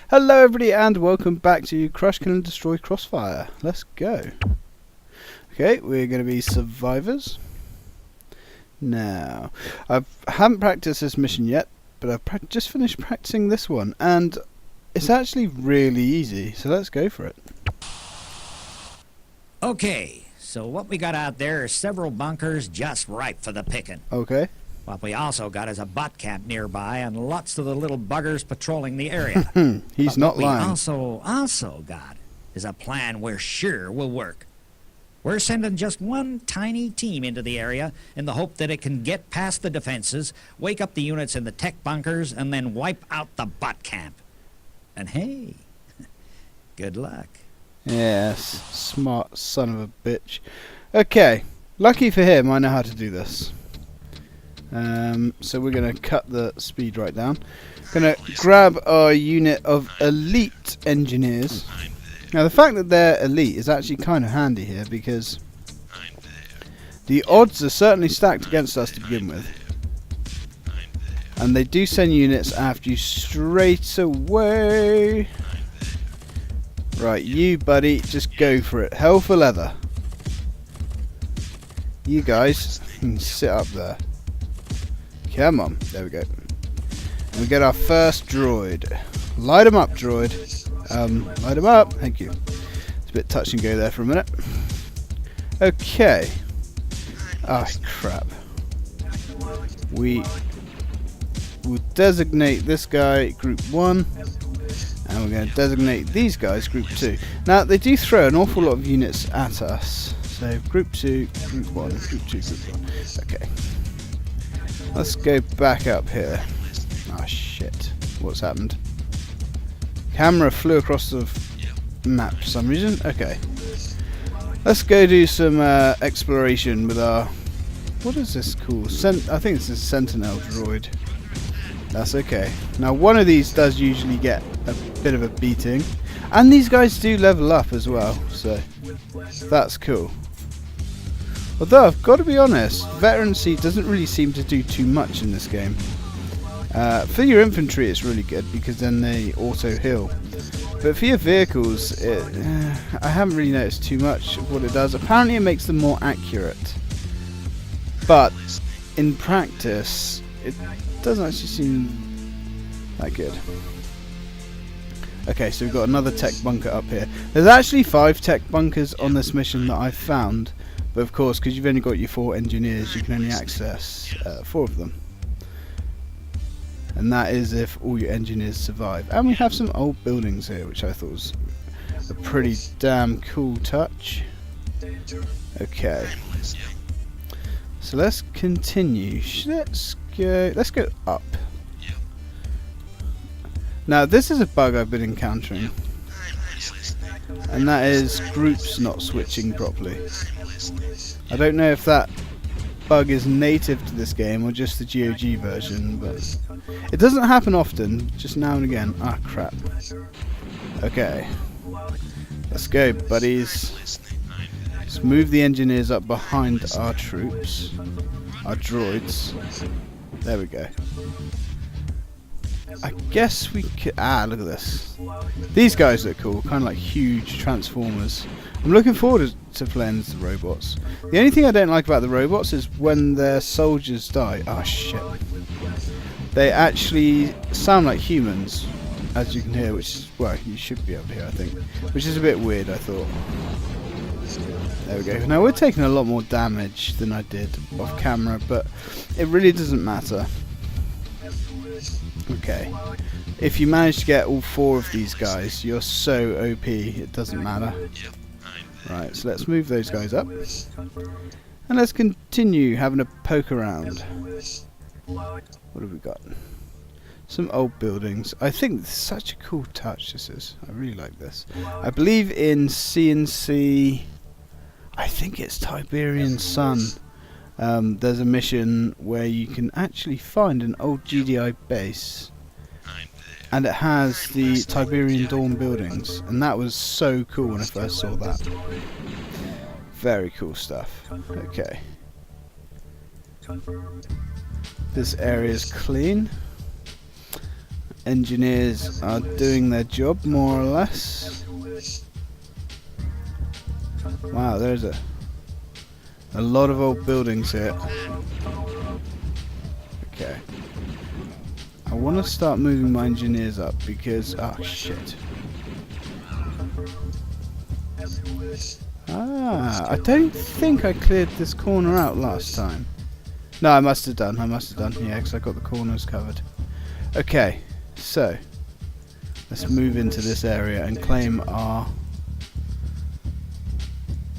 Hello everybody and welcome back to Krush Can Destroy Crossfire. Let's go. Okay, we're going to be survivors. Now, I haven't practiced this mission yet, but I've just finished practicing this one and it's actually really easy, so let's go for it. Okay, so what we got out there are several bunkers just ripe for the picking. Okay. What we also got is a bot camp nearby and lots of the little buggers patrolling the area. He's not lying. What we also got is a plan we're sure will work. We're sending just one tiny team into the area in the hope that it can get past the defenses, wake up the units in the tech bunkers, and then wipe out the bot camp. And hey, good luck. Yes, smart son of a bitch. Okay, lucky for him, I know how to do this. So we're going to cut the speed right down. Going to grab our unit of elite engineers. Now the fact that they're elite is actually kind of handy here because the odds are certainly stacked against us to begin with. And they do send units after you straight away. Right, you buddy, just go for it. Hell for leather. You guys can sit up there. Come on, there we go. And we get our first droid. Light him up, droid. Light him up. Thank you. It's a bit touch and go there for a minute. Okay. Ah, crap. We will designate this guy Group 1. And we're going to designate these guys Group 2. Now, they do throw an awful lot of units at us. So, Group 2, Group 1, Group 2, Group 1. Okay. Let's go back up here. Ah, shit. What's happened? Camera flew across the map for some reason. Okay. Let's go do some exploration with our... What is this called? I think it's a Sentinel droid. That's okay. Now, one of these does usually get a bit of a beating. And these guys do level up as well. So, that's cool. Although, I've got to be honest, veterancy doesn't really seem to do too much in this game. For your infantry it's really good because then they auto-heal. But for your vehicles, I haven't really noticed too much of what it does. Apparently it makes them more accurate. But, in practice, it doesn't actually seem that good. Okay, so we've got another tech bunker up here. There's actually 5 tech bunkers on this mission that I've found. But of course, because you've only got your 4 engineers, you can only access 4 of them. And that is if all your engineers survive. And we have some old buildings here, which I thought was a pretty damn cool touch. Okay. So let's continue. Let's go up. Now this is a bug I've been encountering. And that is groups not switching properly. I don't know if that bug is native to this game or just the GOG version, but it doesn't happen often, just now and again. Ah, crap. Okay. Let's go, buddies. Let's move the engineers up behind our troops. Our droids. There we go. I guess we could... Ah, look at this. These guys look cool, kind of like huge transformers. I'm looking forward to playing as the robots. The only thing I don't like about the robots is when their soldiers die. Oh shit. They actually sound like humans, as you can hear, which is... Well, you should be able to hear, I think. Which is a bit weird, I thought. There we go. Now, we're taking a lot more damage than I did off camera, but it really doesn't matter. Okay, if you manage to get all 4 of these guys, you're so OP, it doesn't matter. Right, so let's move those guys up. And let's continue having a poke around. What have we got? Some old buildings. I think it's such a cool touch this is. I really like this. I believe in CNC, I think it's Tiberian Sun. There's a mission where you can actually find an old GDI base and it has the Tiberian Dawn buildings, and that was so cool when I first saw that. Very cool stuff. Okay. This area is clean. engineers are doing their job more or less. Wow, there's a lot of old buildings here. Okay. I want to start moving my engineers up because... oh, shit. Ah, I don't think I cleared this corner out last time. No, I must have done. Yeah, because I got the corners covered. Okay, so let's move into this area and claim our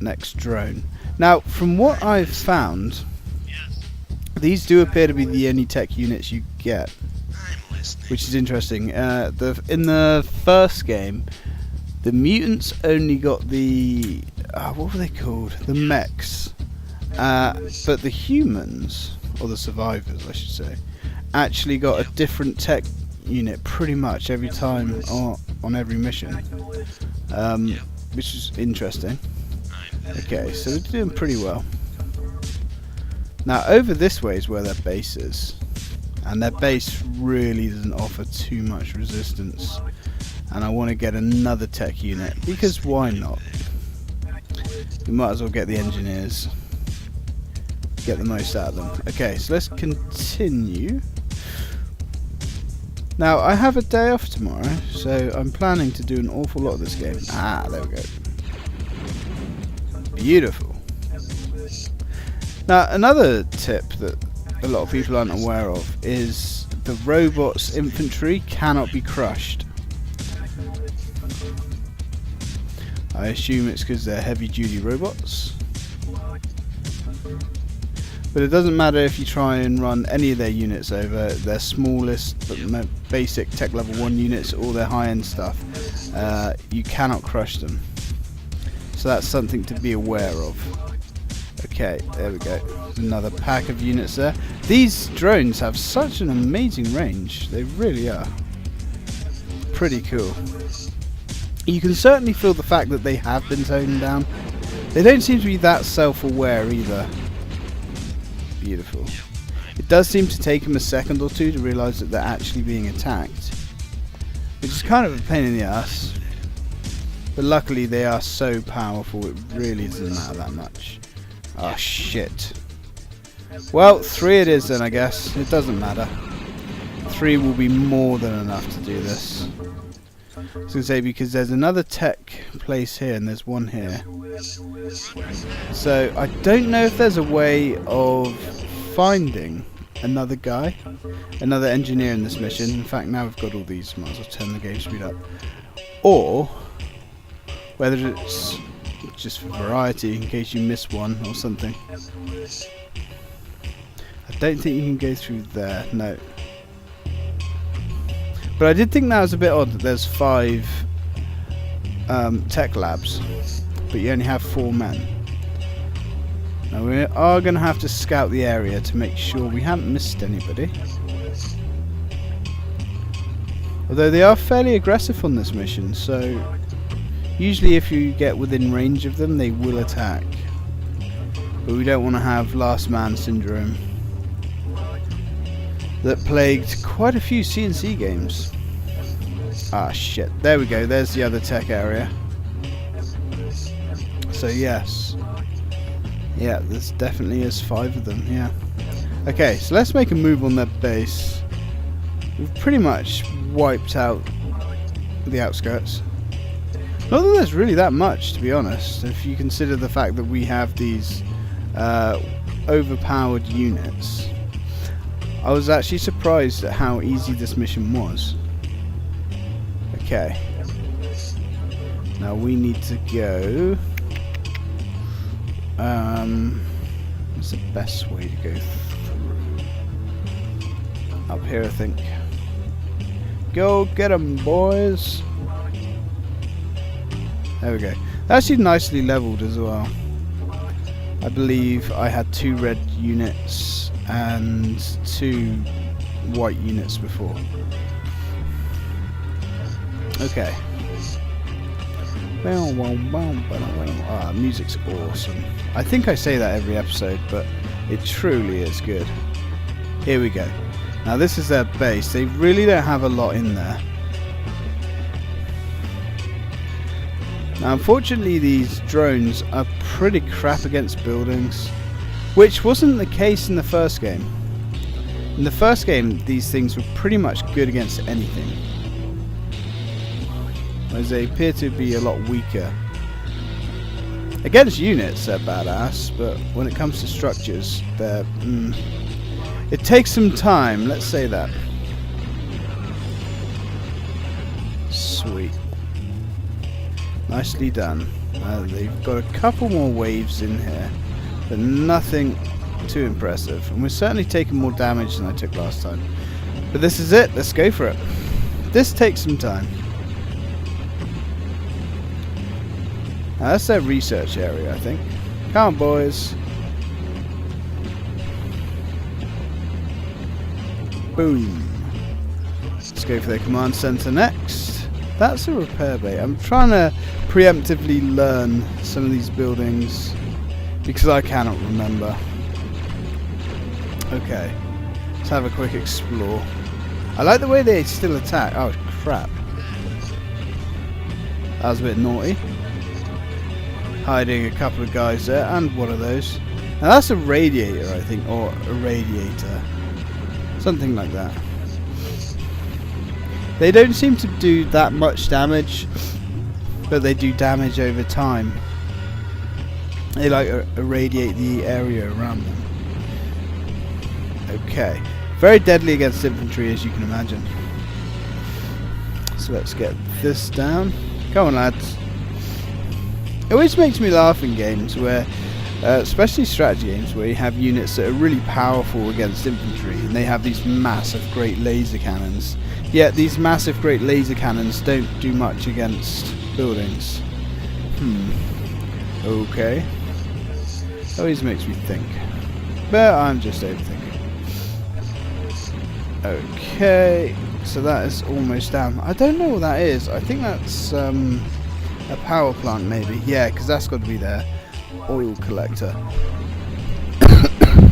next drone. Now, from what I've found, these do appear to be the only tech units you get, which is interesting. In the first game, the mutants only got the what were they called? The mechs, but the humans, or the survivors, I should say, actually got a different tech unit pretty much every time on every mission, which is interesting. Okay, so they're doing pretty well. Now over this way is where their base is, and their base really doesn't offer too much resistance, and I want to get another tech unit because why not? We might as well get the engineers, get the most out of them. Okay, so let's continue. Now I have a day off tomorrow, so I'm planning to do an awful lot of this game. Ah, there we go. Beautiful. Now another tip that a lot of people aren't aware of is the robots' infantry cannot be crushed. I assume it's because they're heavy duty robots. But it doesn't matter if you try and run any of their units over, their smallest but basic tech level 1 units or their high end stuff, you cannot crush them. So that's something to be aware of. Okay, there we go. Another pack of units there. These drones have such an amazing range. They really are. Pretty cool. You can certainly feel the fact that they have been toned down. They don't seem to be that self-aware either. Beautiful. It does seem to take them a second or two to realise that they're actually being attacked, which is kind of a pain in the ass. But luckily they are so powerful it really doesn't matter that much. Oh shit. Well, 3 it is then, I guess. It doesn't matter. 3 will be more than enough to do this. I was going to say, because there's another tech place here and there's one here. So I don't know if there's a way of finding another guy, another engineer in this mission. In fact, now we've got all these, might as well turn the game speed up. Or whether it's just for variety in case you miss one or something. I don't think you can go through there, no. But I did think that was a bit odd that there's 5 tech labs, but you only have 4 men. Now we are going to have to scout the area to make sure we haven't missed anybody. Although they are fairly aggressive on this mission, so usually if you get within range of them they will attack. But we don't want to have last man syndrome that plagued quite a few CNC games. Ah shit, there we go, there's the other tech area. So yes. Yeah, there's definitely is 5 of them, yeah. Okay, so let's make a move on their base. We've pretty much wiped out the outskirts. Not that there's really that much, to be honest, if you consider the fact that we have these overpowered units. I was actually surprised at how easy this mission was. Okay. Now we need to go... what's the best way to go through? Up here, I think. Go get 'em, boys! There we go. That's actually nicely leveled as well. I believe I had 2 red units and 2 white units before. Okay. Ah, music's awesome. I think I say that every episode, but it truly is good. Here we go. Now this is their base. They really don't have a lot in there. Now unfortunately these drones are pretty crap against buildings, which wasn't the case in the first game. In the first game these things were pretty much good against anything, whereas they appear to be a lot weaker. Against units they're badass, but when it comes to structures they're... it takes some time, let's say that. Sweet. Nicely done. They've got a couple more waves in here, but nothing too impressive. And we're certainly taking more damage than I took last time. But this is it, let's go for it. This takes some time. Now that's their research area, I think. Come on, boys. Boom. Let's go for their command center next. That's a repair bay. I'm trying to preemptively learn some of these buildings because I cannot remember. Okay. Let's have a quick explore. I like the way they still attack. Oh, crap. That was a bit naughty. Hiding a couple of guys there, and one of those. Now that's a radiator, I think, or a radiator. Something like that. They don't seem to do that much damage, but they do damage over time. They like irradiate the area around them. Okay. Very deadly against infantry, as you can imagine. So let's get this down. Come on, lads. It always makes me laugh in games where, especially strategy games, where you have units that are really powerful against infantry, and they have these massive, great laser cannons. Yet these massive, great laser cannons don't do much against buildings. Okay. Always makes me think. But I'm just overthinking. Okay. So that is almost down. I don't know what that is. I think that's a power plant, maybe. Yeah, because that's got to be their oil collector.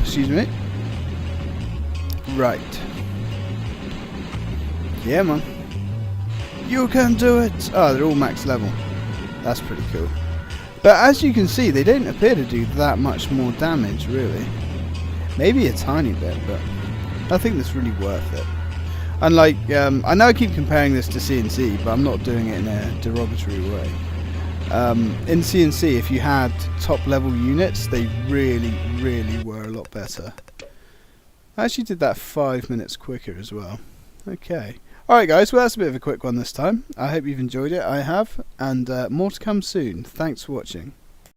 Excuse me. Right. Yeah, man. You can do it! Oh, they're all max level. That's pretty cool. But as you can see, they don't appear to do that much more damage, really. Maybe a tiny bit, but I think that's really worth it. Unlike, I know I keep comparing this to CNC, but I'm not doing it in a derogatory way. In CNC, if you had top level units, they really, really were a lot better. I actually did that 5 minutes quicker as well. Okay. Alright guys, well that's a bit of a quick one this time. I hope you've enjoyed it. I have, and more to come soon. Thanks for watching.